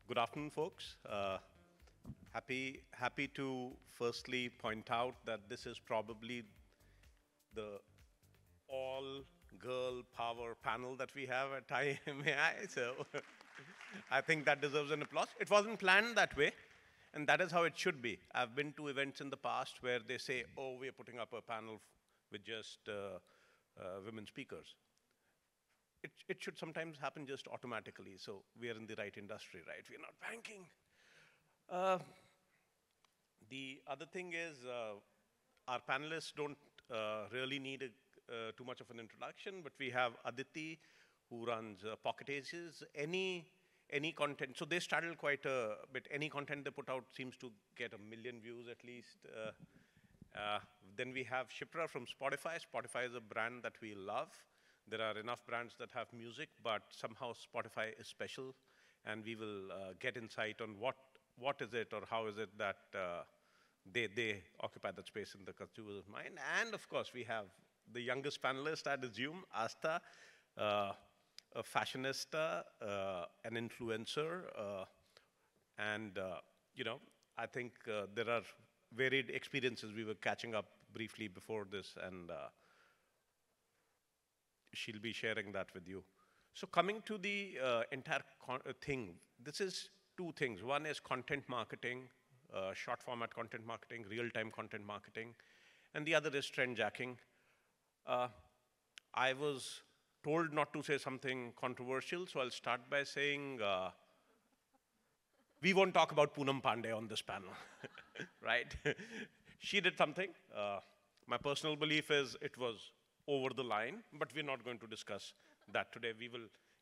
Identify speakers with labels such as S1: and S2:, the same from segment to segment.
S1: Good afternoon, folks. Happy to firstly point out that this is probably the all-girl power panel that we have at IMAI. So I think that deserves an applause. It wasn't planned that way, and that is how it should be. I've been to events in the past where they say, "Oh, we are putting up a panel with just women speakers." It should sometimes happen just automatically. So we are in the right industry, right? We're not banking. Uh, the other thing is our panelists don't really need too much of an introduction, but we have Aditi, who runs Pocket Aces. Any content, so they straddle quite a bit. Any content they put out seems to get 1 million views at least. Then we have Shipra from Spotify. Spotify is a brand that we love. There are enough brands that have music, but somehow Spotify is special, and we will get insight on what is it or how is it that they occupy that space in the consumer's mind. And of course, we have the youngest panelist, I assume, Aastha, a fashionista, an influencer, and I think there are varied experiences. We were catching up briefly before this, and she'll be sharing that with you. So coming to the entire thing, this is two things. One is content marketing, short format content marketing, real-time content marketing, and the other is trendjacking. I was told not to say something controversial, so I'll start by saying we won't talk about Poonam Pandey on this panel, right? She did something. My personal belief is it was over the line, but we're not going to discuss that today.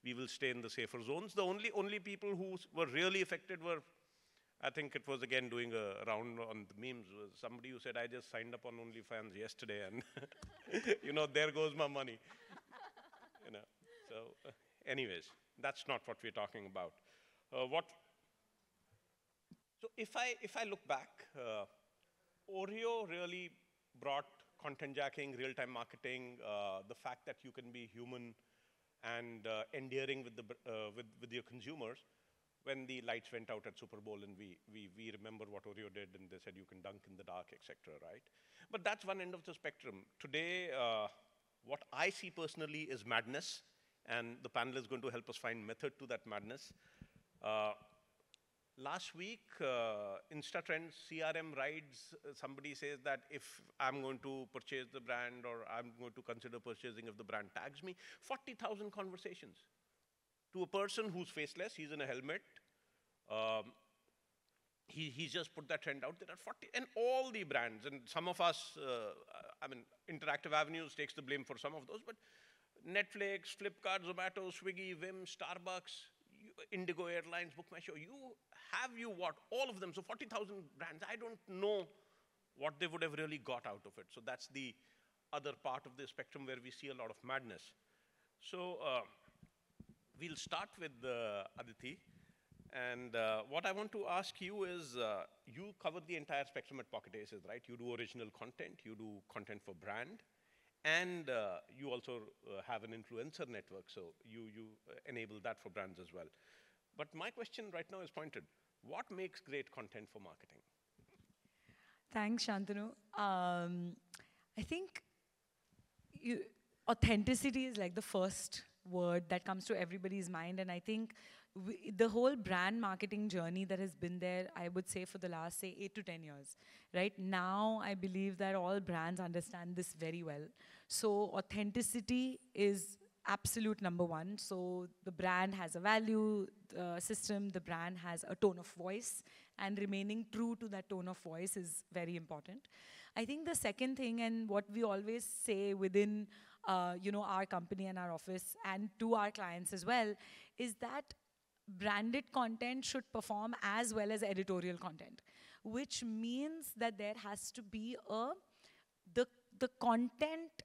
S1: We will stay in the safer zones. The only people who were really affected were, I think it was again doing a round on the memes, was somebody who said, I just signed up on OnlyFans yesterday, and there goes my money. So anyways, that's not what we're talking about. So if I look back, Oreo really brought content jacking, real-time marketing, the fact that you can be human and endearing with your consumers. When the lights went out at Super Bowl, and we remember what Oreo did, and they said you can dunk in the dark, etc. Right? But that's one end of the spectrum. Today, what I see personally is madness, and the panel is going to help us find method to that madness. Last week, InstaTrends CRM rides, somebody says that if I'm going to purchase the brand or I'm going to consider purchasing if the brand tags me, 40,000 conversations. To a person who's faceless, he's in a helmet, he's just put that trend out there at 40, and all the brands, and some of us, Interactive Avenues takes the blame for some of those, but Netflix, Flipkart, Zomato, Swiggy, Vim, Starbucks, Indigo Airlines, Book My Show, all of them, so 40,000 brands. I don't know what they would have really got out of it. So that's the other part of the spectrum where we see a lot of madness. So we'll start with Aditi. And what I want to ask you is, you cover the entire spectrum at Pocket Aces, right? You do original content, you do content for brand, and you also have an influencer network, so you enable that for brands as well. But my question right now is pointed. What makes great content for marketing?
S2: Thanks, Shantanu. I think authenticity is like the first word that comes to everybody's mind, and I think the whole brand marketing journey that has been there, I would say for the last, say, 8 to 10 years. Right now, I believe that all brands understand this very well. So authenticity is absolute number one. So the brand has a value system, the brand has a tone of voice, and remaining true to that tone of voice is very important. I think the second thing, and what we always say within our company and our office, and to our clients as well, is that branded content should perform as well as editorial content, which means that there has to be the content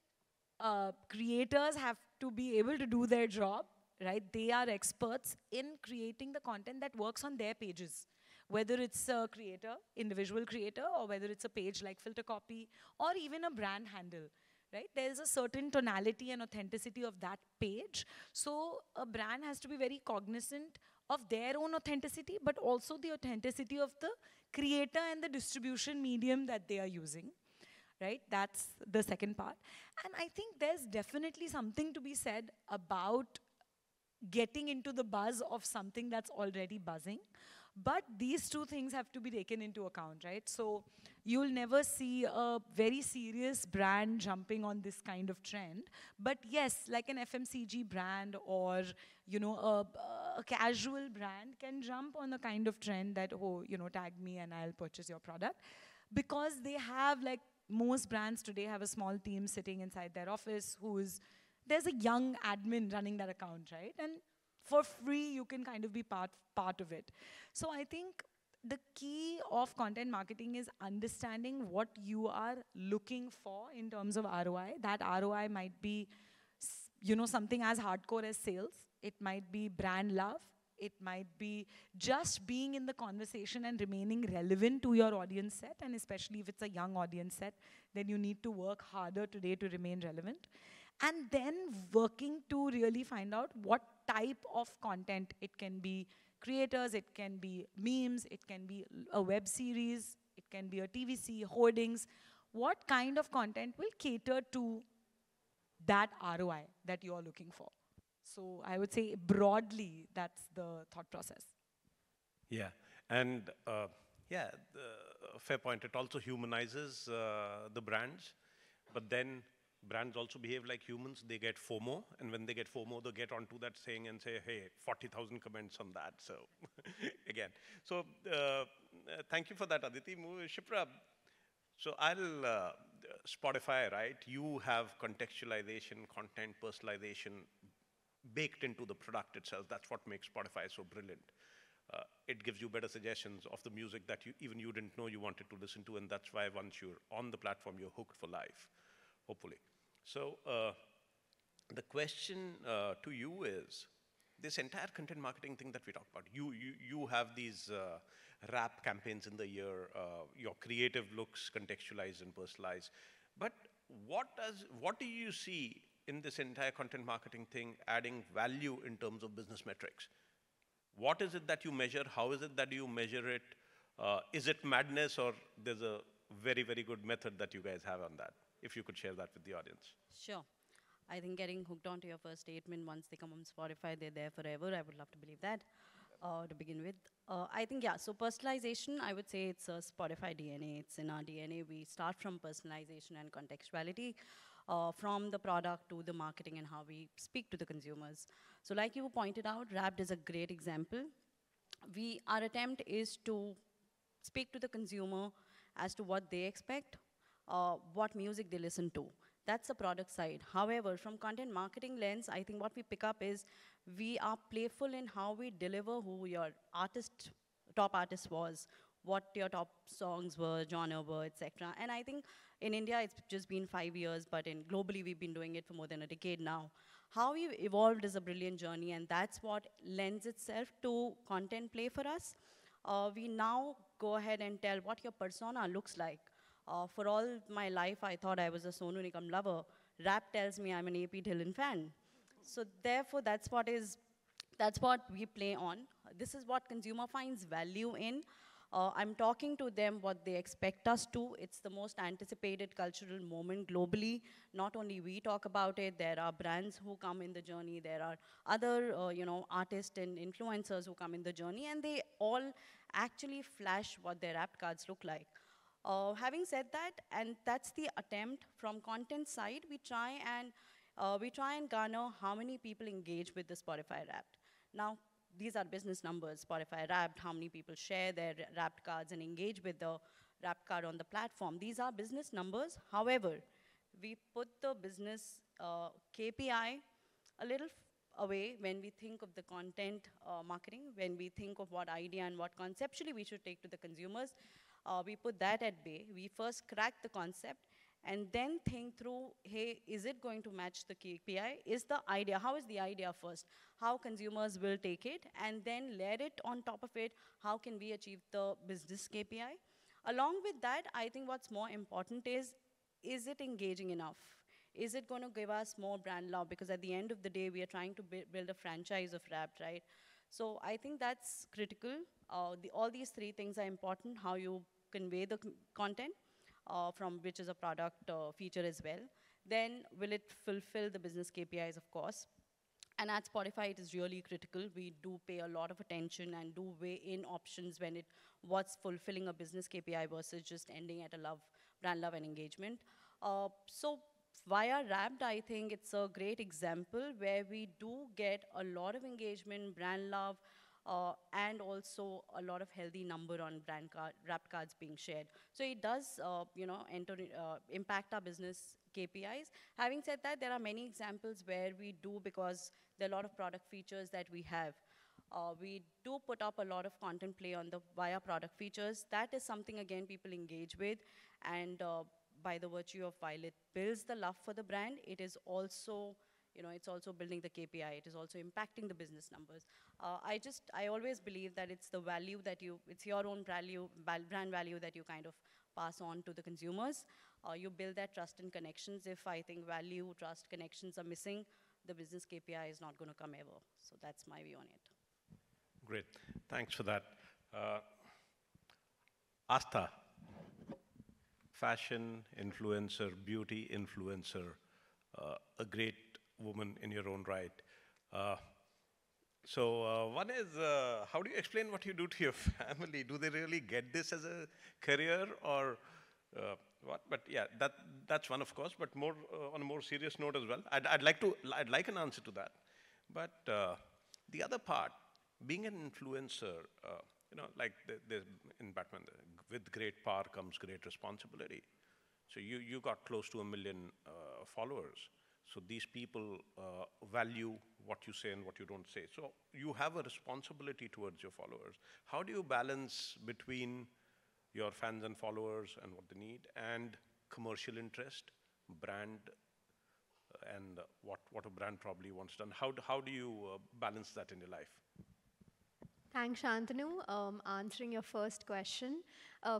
S2: creators have to be able to do their job, right? They are experts in creating the content that works on their pages, whether it's a creator, individual creator, or whether it's a page like Filter Copy, or even a brand handle. Right? There's a certain tonality and authenticity of that page. So a brand has to be very cognizant of their own authenticity, but also the authenticity of the creator and the distribution medium that they are using, right? That's the second part. And I think there's definitely something to be said about getting into the buzz of something that's already buzzing. But these two things have to be taken into account, right? So you'll never see a very serious brand jumping on this kind of trend. But yes, like an FMCG brand or, a casual brand can jump on a kind of trend that, oh, tag me and I'll purchase your product. Because they have, like most brands today have a small team sitting inside their office there's a young admin running that account, right? And for free, you can kind of be part of it. So I think the key of content marketing is understanding what you are looking for in terms of ROI. That ROI might be, something as hardcore as sales. It might be brand love. It might be just being in the conversation and remaining relevant to your audience set. And especially if it's a young audience set, then you need to work harder today to remain relevant. And then working to really find out what type of content. It can be creators, it can be memes, it can be a web series, it can be a TVC, hoardings. What kind of content will cater to that ROI that you're looking for? So I would say broadly, that's the thought process.
S1: Yeah, and fair point. It also humanizes the brands, but then brands also behave like humans. They get FOMO, and when they get FOMO, they get onto that saying and say, hey, 40,000 comments on that. So again, so thank you for that, Aditi. Shipra, so Spotify, right? You have contextualization, content personalization baked into the product itself. That's what makes Spotify so brilliant. It gives you better suggestions of the music that even you didn't know you wanted to listen to, and that's why once you're on the platform, you're hooked for life, hopefully. So the question to you is, this entire content marketing thing that we talk about, you have these rap campaigns in the year, your creative looks contextualized and personalized, but what do you see in this entire content marketing thing adding value in terms of business metrics? What is it that you measure? How is it that you measure it? Is it madness, or there's a very, very good method that you guys have on that? If you could share that with the audience.
S3: Sure. I think getting hooked onto your first statement, once they come on Spotify, they're there forever. I would love to believe that to begin with. I think, yeah, so personalization, I would say it's a Spotify DNA. It's in our DNA. We start from personalization and contextuality, from the product to the marketing and how we speak to the consumers. So like you pointed out, Wrapped is a great example. Our attempt is to speak to the consumer as to what they expect, what music they listen to. That's the product side. However, from content marketing lens, I think what we pick up is we are playful in how we deliver who your top artist was, what your top songs were, genre were, etc. And I think in India, it's just been 5 years, but globally, we've been doing it for more than a decade now. How we've evolved is a brilliant journey, and that's what lends itself to content play for us. We now go ahead and tell what your persona looks like. For all my life, I thought I was a Sonu Nigam lover. Rap tells me I'm an AP Dhillon fan. So therefore, that's what we play on. This is what consumer finds value in. I'm talking to them what they expect us to. It's the most anticipated cultural moment globally. Not only we talk about it, there are brands who come in the journey. There are other artists and influencers who come in the journey, and they all actually flash what their rap cards look like. Having said that, and that's the attempt from content side, we try and garner how many people engage with the Spotify Wrapped. Now, these are business numbers, Spotify Wrapped, how many people share their Wrapped cards and engage with the Wrapped card on the platform. These are business numbers. However, we put the business KPI a little away when we think of the content marketing, when we think of what idea and what conceptually we should take to the consumers. We put that at bay. We first crack the concept and then think through, hey, is it going to match the KPI? How is the idea first? How consumers will take it, and then layer it on top of it, how can we achieve the business KPI? Along with that, I think what's more important is it engaging enough? Is it going to give us more brand love? Because at the end of the day, we are trying to build a franchise of Wrapped, right? So I think that's critical. All these three things are important, how you convey the content, from which is a product feature as well. Then will it fulfill the business KPIs, of course. And at Spotify, it is really critical. We do pay a lot of attention and do weigh in options when what's fulfilling a business KPI versus just ending at a brand love and engagement. So via Wrapped, I think it's a great example where we do get a lot of engagement, brand love, and also a lot of healthy number on Wrapped cards being shared. So it does, impact our business KPIs. Having said that, there are many examples where we do, because there are a lot of product features that we have. We do put up a lot of content play on via product features. That is something, again, people engage with. And by the virtue of while it builds the love for the brand, it is also, it's also building the KPI. It is also impacting the business numbers. I always believe that it's the value that it's your own brand value that you kind of pass on to the consumers. You build that trust and connections. If I think value, trust, connections are missing, the business KPI is not going to come ever. So that's my view on it.
S1: Great, thanks for that. Aastha, fashion influencer, beauty influencer, a great woman in your own right. So one is, how do you explain what you do to your family? Do they really get this as a career, or what? But yeah, that's one, of course, but more on a more serious note as well. I'd like an answer to that. But the other part, being an influencer, like in Batman, with great power comes great responsibility. So you got close to 1 million followers. So these people value what you say and what you don't say. So you have a responsibility towards your followers. How do you balance between your fans and followers and what they need, and commercial interest, brand, and what a brand probably wants done? How do you balance that in your life?
S4: Thanks, Shantanu. Answering your first question,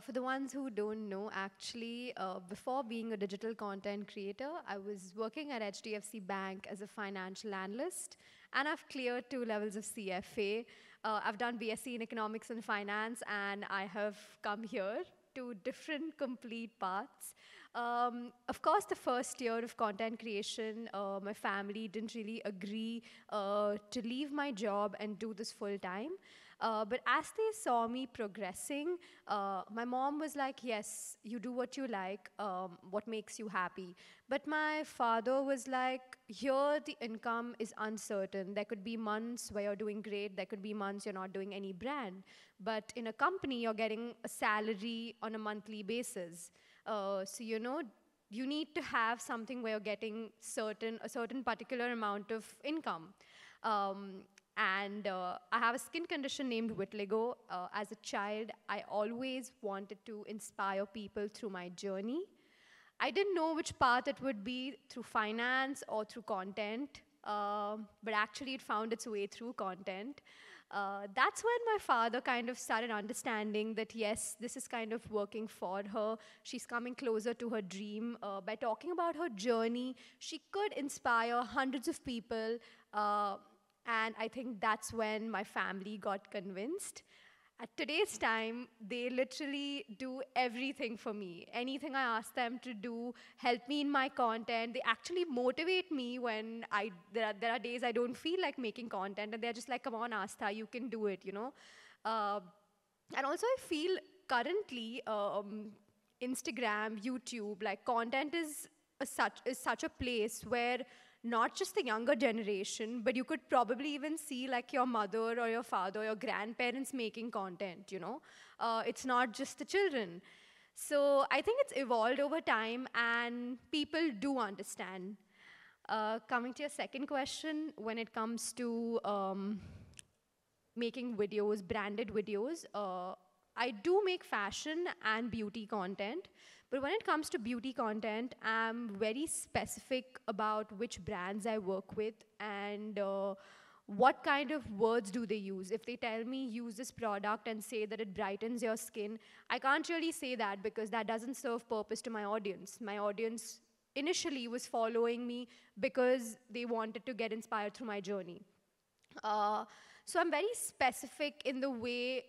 S4: for the ones who don't know, actually, before being a digital content creator, I was working at HDFC Bank as a financial analyst, and I've cleared 2 levels of CFA. I've done BSc in economics and finance, and I have come here to different complete paths. Of course, the first year of content creation, my family didn't really agree to leave my job and do this full time. But as they saw me progressing, my mom was like, yes, you do what you like, what makes you happy. But my father was like, here the income is uncertain. There could be months where you're doing great. There could be months you're not doing any brand. But in a company, you're getting a salary on a monthly basis. So, you need to have something where you're getting a certain particular amount of income. And I have a skin condition named vitiligo. As a child, I always wanted to inspire people through my journey. I didn't know which path it would be, through finance or through content, but actually it found its way through content. That's when my father kind of started understanding that, yes, this is kind of working for her. She's coming closer to her dream. By talking about her journey, she could inspire hundreds of people. And I think that's when my family got convinced. At today's time, they literally do everything for me. Anything I ask them to do, help me in my content. They actually motivate me when there are days I don't feel like making content, and they're just like, come on, Aastha, you can do it, And also I feel currently, Instagram, YouTube, like content is such a place where not just the younger generation, but you could probably even see like your mother or your father, your grandparents making content, It's not just the children. So I think it's evolved over time, and people do understand. Coming to your second question, when it comes to making videos, branded videos, I do make fashion and beauty content. But when it comes to beauty content, I'm very specific about which brands I work with and what kind of words do they use. If they tell me use this product and say that it brightens your skin, I can't really say that because that doesn't serve purpose to my audience. My audience initially was following me because they wanted to get inspired through my journey. So I'm very specific in the way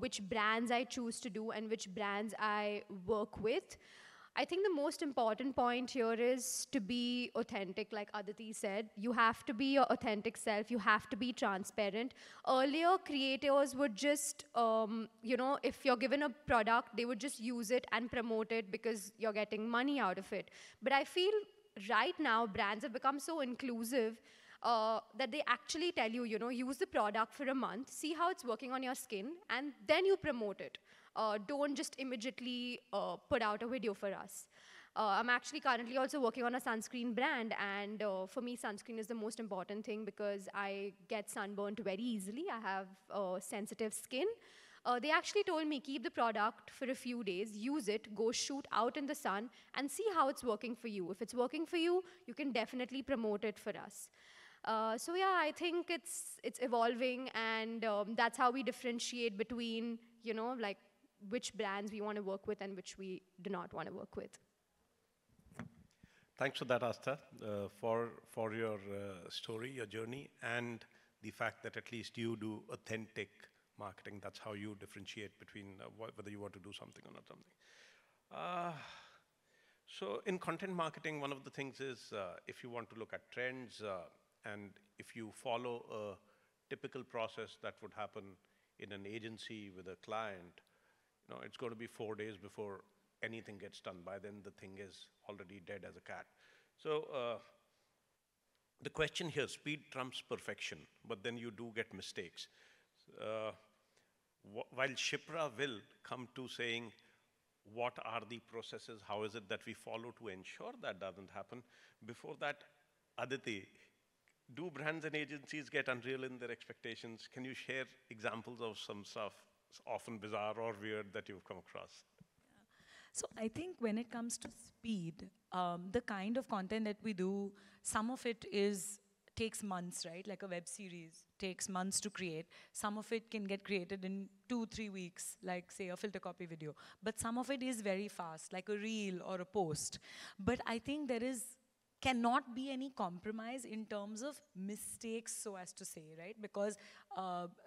S4: which brands I choose to do and which brands I work with. I think the most important point here is to be authentic, like Aditi said. You have to be your authentic self. You have to be transparent. Earlier, creators would just, if you're given a product, they would just use it and promote it because you're getting money out of it. But I feel right now, brands have become so inclusive that they actually tell you, use the product for a month, see how it's working on your skin, and then you promote it. Don't just immediately put out a video for us. I'm actually currently also working on a sunscreen brand, and for me, sunscreen is the most important thing because I get sunburnt very easily. I have sensitive skin. They actually told me, keep the product for a few days, use it, go shoot out in the sun, and see how it's working for you. If it's working for you, you can definitely promote it for us. So yeah, I think it's evolving, and that's how we differentiate between, like which brands we want to work with and which we do not want to work with.
S1: Thanks for that, Aastha, for your story, your journey, and the fact that at least you do authentic marketing. That's how you differentiate between whether you want to do something or not something. So in content marketing, one of the things is if you want to look at trends and if you follow a typical process that would happen in an agency with a client, it's going to be 4 days before anything gets done. By then, the thing is already dead as a cat. So the question here, speed trumps perfection, but then you do get mistakes. While Shipra will come to saying, what are the processes, how is it that we follow to ensure that doesn't happen? Before that, Aditi, do brands and agencies get unreal in their expectations? Can you share examples of some stuff, often bizarre or weird, that you've come across?
S2: So I think when it comes to speed, the kind of content that we do, some of it takes months, right? Like a web series takes months to create. Some of it can get created in 2-3 weeks, like say a filter copy video. But some of it is very fast, like a reel or a post. But I think cannot be any compromise in terms of mistakes, so as to say, right? Because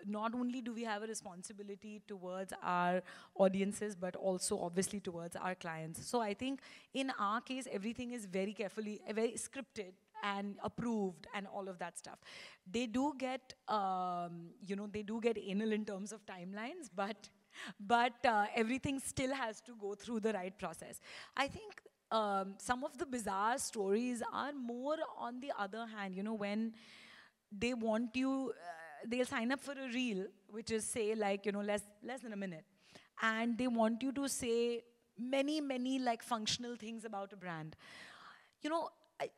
S2: not only do we have a responsibility towards our audiences, but also obviously towards our clients. So I think in our case, everything is very carefully, very scripted and approved and all of that stuff. They do get, they do get anal in terms of timelines, but everything still has to go through the right process. I think some of the bizarre stories are more on the other hand, when they want you, they'll sign up for a reel, which is say like, less than a minute. And they want you to say many like functional things about a brand.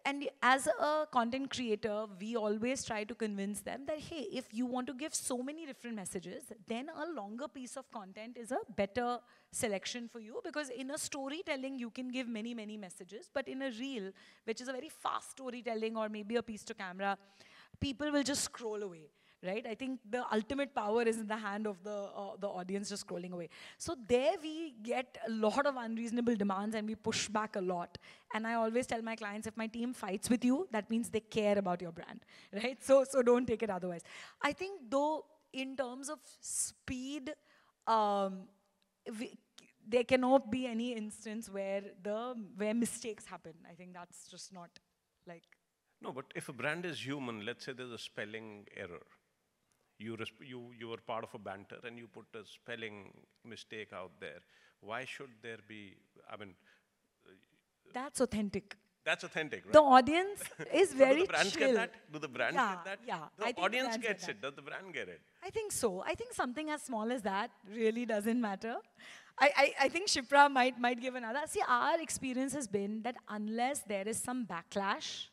S2: And as a content creator, we always try to convince them that, hey, if you want to give so many different messages, then a longer piece of content is a better selection for you, because in a storytelling, you can give many messages, but in a reel, which is a very fast storytelling or maybe a piece to camera, people will just scroll away. Right? I think the ultimate power is in the hand of the audience just scrolling away. So there we get a lot of unreasonable demands and we push back a lot. And I always tell my clients, if my team fights with you, that means they care about your brand, right? So don't take it otherwise. I think though, in terms of speed, there cannot be any instance where mistakes happen. I think that's just not like...
S1: No, but if a brand is human, let's say there's a spelling error. You were part of a banter and you put a spelling mistake out there. Why should there be,
S2: That's authentic.
S1: That's authentic, right?
S2: The audience is very
S1: do the brands
S2: chill.
S1: get that? Do the brands get that?
S2: Yeah.
S1: The audience gets it. Does the brand get it?
S2: I think so. I think something as small as that really doesn't matter. I think Shipra might give another. See, our experience has been that unless there is some backlash,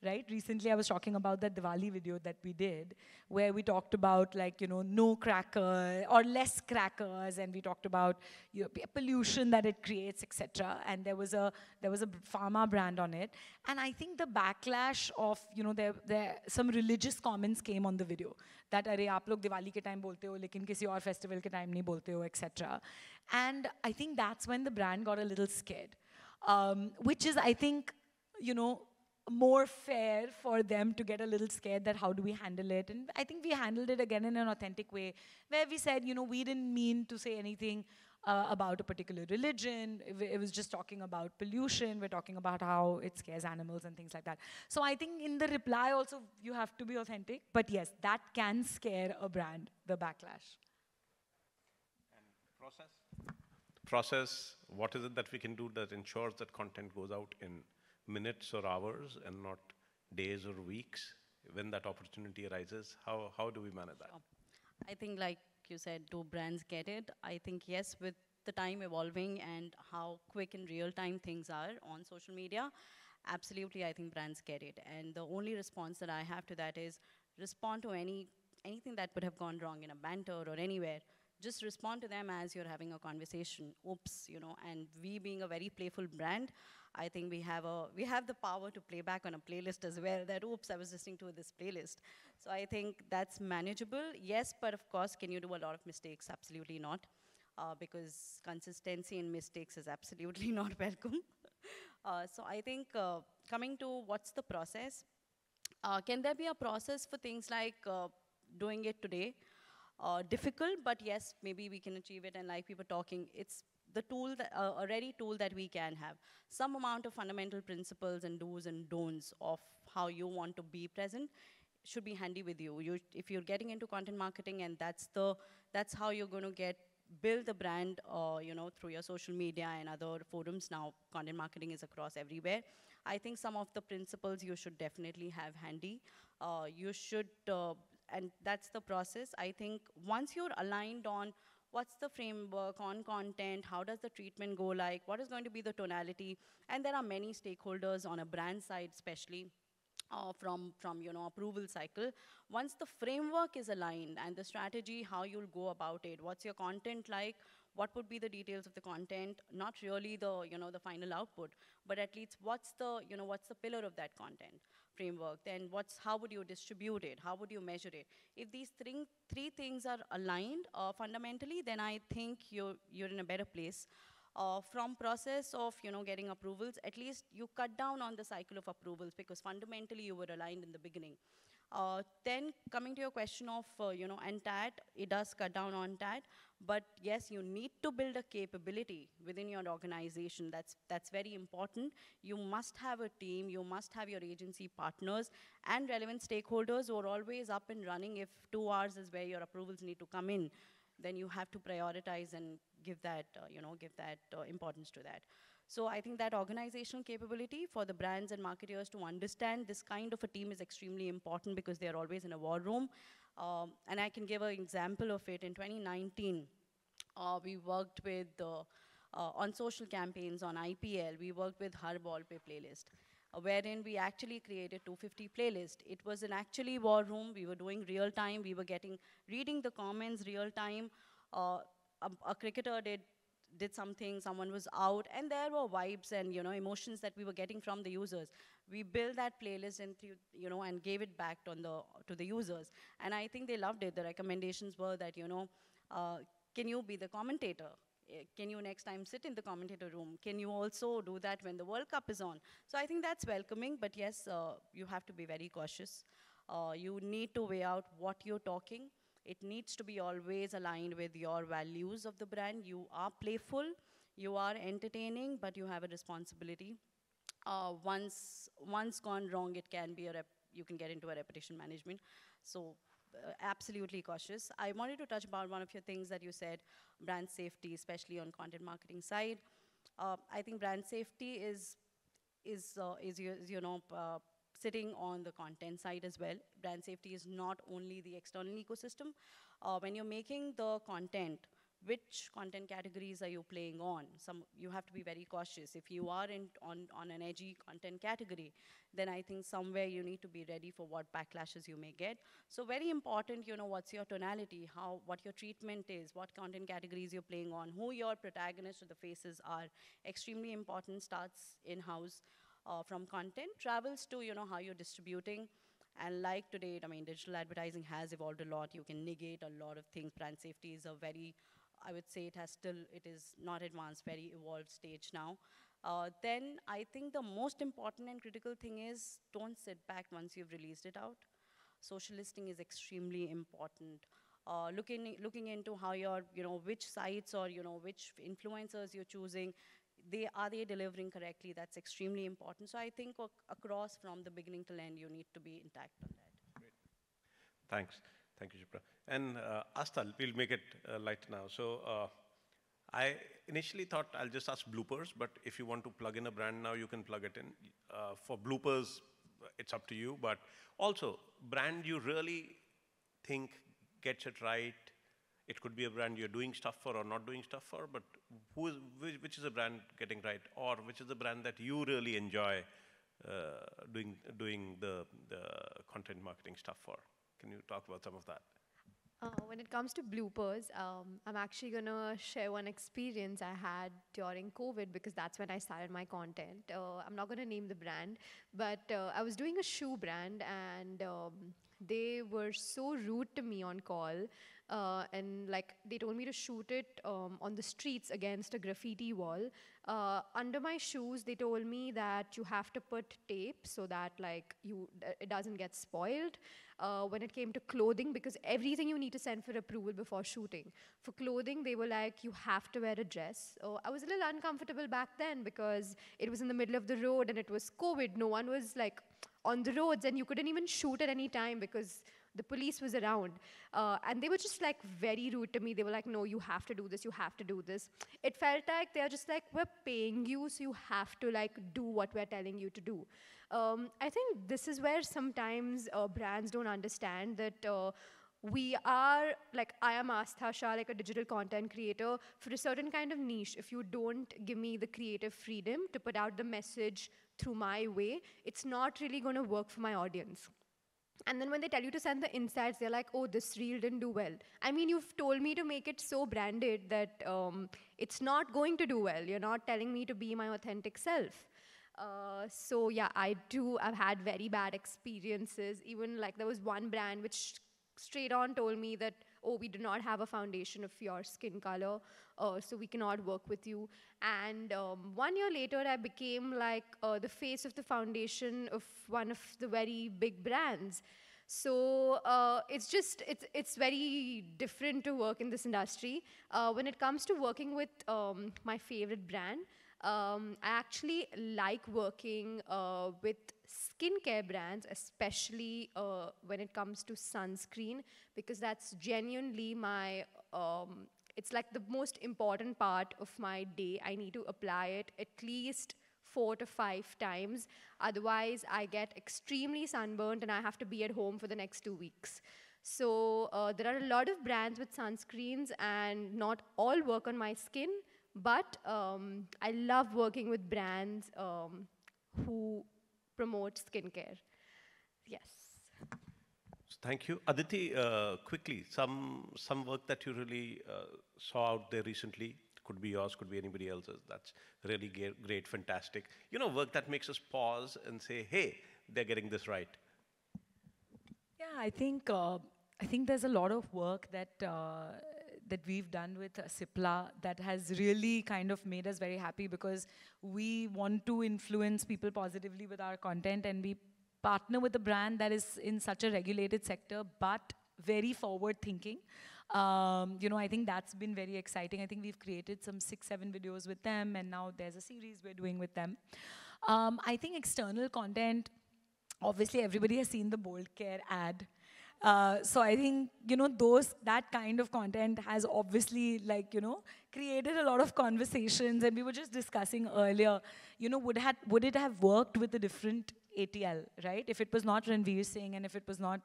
S2: right? Recently, I was talking about that Diwali video that we did, where we talked about no cracker or less crackers, and we talked about pollution that it creates, etc. And there was a pharma brand on it, and I think the backlash of there some religious comments came on the video that अरे आप लोग दिवाली के time बोलते हो, लेकिन किसी और festival के time नहीं बोलते हो, etc. And I think that's when the brand got a little scared, which is I think more fair for them to get a little scared that how do we handle it. And I think we handled it again in an authentic way where we said, you know, we didn't mean to say anything about a particular religion. It was just talking about pollution. We're talking about how it scares animals and things like that. So I think in the reply also you have to be authentic. But yes, that can scare a brand, the backlash.
S1: Process, what is it that we can do that ensures that content goes out in minutes or hours and not days or weeks when that opportunity arises? How do we manage that?
S3: Sure. I think, like you said, do brands get it? I think yes, with the time evolving and how quick and real time things are on social media, absolutely, I think brands get it. And the only response that I have to that is respond to anything that would have gone wrong in a banter or anywhere. Just respond to them as you're having a conversation. Oops, you know. And we being a very playful brand, I think we have the power to play back on a playlist as well. That oops, I was listening to this playlist. So I think that's manageable. Yes, but of course, can you do a lot of mistakes? Absolutely not, because consistency in mistakes is absolutely not welcome. So I think coming to what's the process? Can there be a process for things like doing it today? Difficult, but yes, maybe we can achieve it. And like we were talking, it's the tool, a ready tool that we can have. Some amount of fundamental principles and do's and don'ts of how you want to be present should be handy with you. If you're getting into content marketing and that's how you're going to build the brand, you know, through your social media and other forums. Now, content marketing is across everywhere. I think some of the principles you should definitely have handy. You should, and that's the process. I think once you're aligned on what's the framework on content, how does the treatment go like, what is going to be the tonality, and there are many stakeholders on a brand side, especially from you know, approval cycle. Once the framework is aligned and the strategy, how you'll go about it, what's your content like, what would be the details of the content, not really the, you know, the final output, but at least what's the pillar of that content framework, then how would you distribute it, how would you measure it? If these three things are aligned fundamentally, then I think you're in a better place. From process of, you know, getting approvals, at least you cut down on the cycle of approvals because fundamentally you were aligned in the beginning. Then coming to your question of, you know, and TAT, it does cut down on TAT, but yes, you need to build a capability within your organization. That's very important. You must have a team, you must have your agency partners and relevant stakeholders who are always up and running. If 2 hours is where your approvals need to come in, then you have to prioritize and give that, importance to that. So I think that organizational capability for the brands and marketers to understand this kind of a team is extremely important because they are always in a war room. And I can give an example of it. In 2019, we worked with, on social campaigns, on IPL, we worked with Har Ball Pe playlist, wherein we actually created 250 playlist. It was an actually war room. We were doing real time. We were reading the comments real time. A cricketer did something, someone was out, and there were vibes and, you know, emotions that we were getting from the users. We built that playlist and, you know, and gave it back to the users. And I think they loved it. The recommendations were that, you know, can you be the commentator? Can you next time sit in the commentator room? Can you also do that when the World Cup is on? So I think that's welcoming, but yes, you have to be very cautious. You need to weigh out what you're talking. It needs to be always aligned with your values of the brand. You are playful, you are entertaining, but you have a responsibility. Once gone wrong, it can be you can get into a repetition management. So absolutely cautious. I wanted to touch about one of your things that you said, brand safety, especially on content marketing side. I think brand safety is sitting on the content side as well. Brand safety is not only the external ecosystem. When you're making the content, which content categories are you playing on? You have to be very cautious. If you are on an edgy content category, then I think somewhere you need to be ready for what backlashes you may get. So very important, you know, what's your tonality, what your treatment is, what content categories you're playing on, who your protagonists or the faces are. Extremely important, starts in-house. From content, travels to, you know, how you're distributing. And like today, I mean, digital advertising has evolved a lot. You can negate a lot of things. Brand safety is a very I would say it is not advanced, very evolved stage now. Then I think the most important and critical thing is don't sit back once you've released it out. Social listening is extremely important. Looking into how your, which sites or, which influencers you're choosing, are they delivering correctly? That's extremely important. So I think across from the beginning till end, you need to be intact on that.
S1: Great. Thanks. Thank you, Shipra. And Aastha, we'll make it light now. So I initially thought I'll just ask bloopers, but if you want to plug in a brand now, you can plug it in. For bloopers, it's up to you, but also brand you really think gets it right. It could be a brand you're doing stuff for or not doing stuff for, but which is a brand getting right, or which is a brand that you really enjoy doing the content marketing stuff for? Can you talk about some of that?
S4: When it comes to bloopers, I'm actually going to share one experience I had during COVID because that's when I started my content. I'm not going to name the brand, but I was doing a shoe brand and they were so rude to me on call. And like they told me to shoot it on the streets against a graffiti wall. Under my shoes, they told me that you have to put tape so that like it doesn't get spoiled. When it came to clothing, because everything you need to send for approval before shooting. For clothing, they were like, you have to wear a dress. I was a little uncomfortable back then because it was in the middle of the road and it was COVID. No one was like on the roads and you couldn't even shoot at any time because the police was around. And they were just like very rude to me. They were like, no, you have to do this, you have to do this. It felt like they're just like, we're paying you, so you have to like do what we're telling you to do. I think this is where sometimes brands don't understand that we are, like I am Aastha Shah, like a digital content creator for a certain kind of niche. If you don't give me the creative freedom to put out the message through my way, it's not really going to work for my audience. And then when they tell you to send the insights, they're like, oh, this reel didn't do well. I mean, you've told me to make it so branded that it's not going to do well. You're not telling me to be my authentic self. So yeah, I've had very bad experiences. Even like there was one brand which straight on told me that, oh, we do not have a foundation of your skin color, so we cannot work with you. And 1 year later, I became like the face of the foundation of one of the very big brands. So it's very different to work in this industry. When it comes to working with my favorite brand, I actually like working with skincare brands, especially when it comes to sunscreen, because that's genuinely my, it's like the most important part of my day. I need to apply it at least 4 to 5 times. Otherwise, I get extremely sunburnt and I have to be at home for the next 2 weeks. So there are a lot of brands with sunscreens and not all work on my skin. But I love working with brands who promote skincare. Yes.
S1: So thank you. Aditi, quickly, some work that you really saw out there recently, could be yours, could be anybody else's, that's really great, fantastic. You know, work that makes us pause and say, hey, they're getting this right.
S2: Yeah, I think there's a lot of work that that we've done with Shipra that has really kind of made us very happy because we want to influence people positively with our content, and we partner with a brand that is in such a regulated sector but very forward thinking. I think that's been very exciting. I think we've created some 6-7 videos with them, and now there's a series we're doing with them. I think external content, obviously everybody has seen the Bold Care ad. So I think, that kind of content has obviously created a lot of conversations, and we were just discussing earlier, would it have worked with a different ATL, right? If it was not Ranveer Singh and if it was not,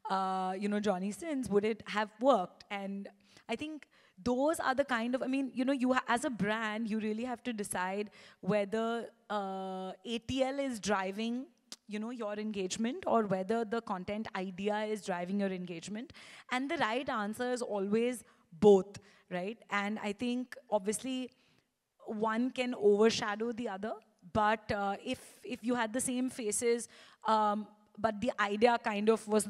S2: Johnny Sins, would it have worked? And I think those are the kind of, as a brand, you really have to decide whether ATL is driving your engagement or whether the content idea is driving your engagement. And the right answer is always both, right? And I think obviously one can overshadow the other, but if you had the same faces, but the idea kind of was,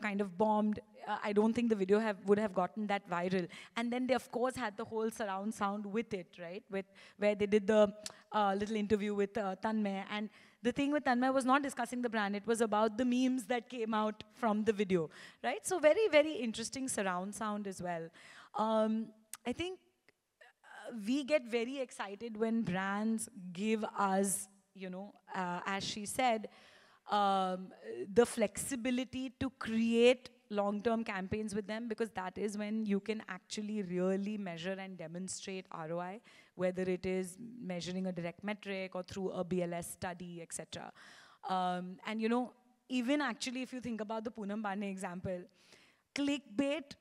S2: kind of bombed. I don't think the video would have gotten that viral. And then they, of course, had the whole surround sound with it, right? Where they did the little interview with Tanmay. And the thing with Tanmay was not discussing the brand. It was about the memes that came out from the video, right? So very, very interesting surround sound as well. I think we get very excited when brands give us, as she said, the flexibility to create long-term campaigns with them, because that is when you can actually really measure and demonstrate ROI, whether it is measuring a direct metric or through a BLS study, etc. And even actually if you think about the Poonam Bane example, clickbait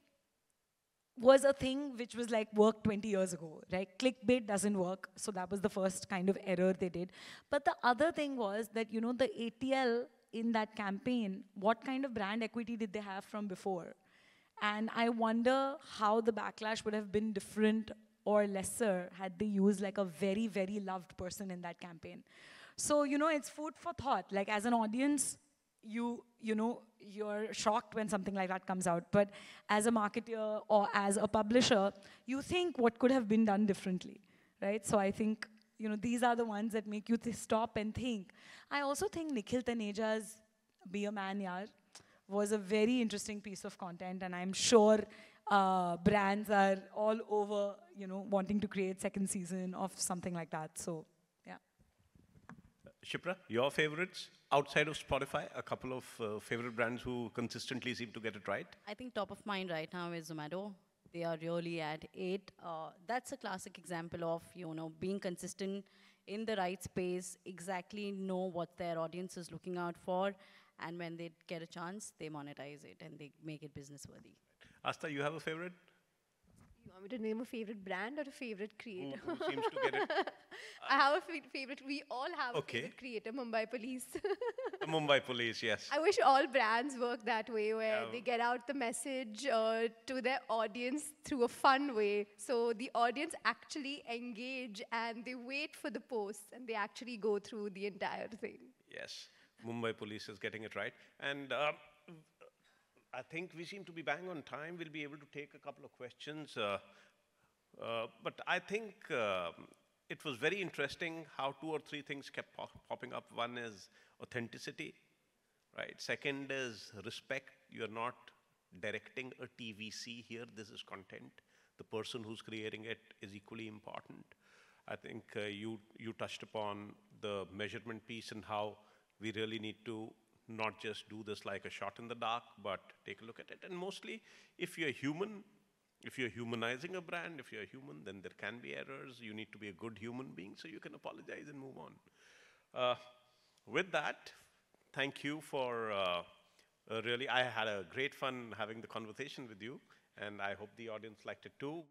S2: was a thing which was like worked 20 years ago, right? Clickbait doesn't work, so that was the first kind of error they did. But the other thing was that, the ATL in that campaign, what kind of brand equity did they have from before? And I wonder how the backlash would have been different or lesser had they used like a very, very loved person in that campaign. So, it's food for thought. Like as an audience, you're shocked when something like that comes out. But as a marketer or as a publisher, you think what could have been done differently, right? So I think, these are the ones that make you stop and think. I also think Nikhil Taneja's Be a Man Yaar was a very interesting piece of content, and I'm sure brands are all over, wanting to create second season of something like that. So, yeah.
S1: Shipra, your favorites outside of Spotify? A couple of favorite brands who consistently seem to get it right?
S3: I think top of mind right now is Zomato. They are really at 8. That's a classic example of, being consistent in the right space, exactly know what their audience is looking out for, and when they get a chance, they monetize it and they make it business worthy.
S1: Aastha, you have a favorite?
S4: You want me to name a favorite brand or a favorite creator?
S1: Who seems to get it?
S4: I have a favorite. We all have a
S1: Okay.
S4: favorite creator, Mumbai Police.
S1: The Mumbai Police, yes.
S4: I wish all brands work that way, where they get out the message to their audience through a fun way. So the audience actually engage and they wait for the posts and they actually go through the entire thing.
S1: Yes, Mumbai Police is getting it right. And I think we seem to be bang on time. We'll be able to take a couple of questions. But I think it was very interesting how 2 or 3 things kept popping up. One is authenticity, right? Second is respect. You're not directing a TVC here. This is content. The person who's creating it is equally important. I think you touched upon the measurement piece and how we really need to not just do this like a shot in the dark, but take a look at it. And mostly, if you're human, if you're humanizing a brand, if you're human, then there can be errors. You need to be a good human being, so you can apologize and move on. With that, thank you for really, I had a great fun having the conversation with you, and I hope the audience liked it too.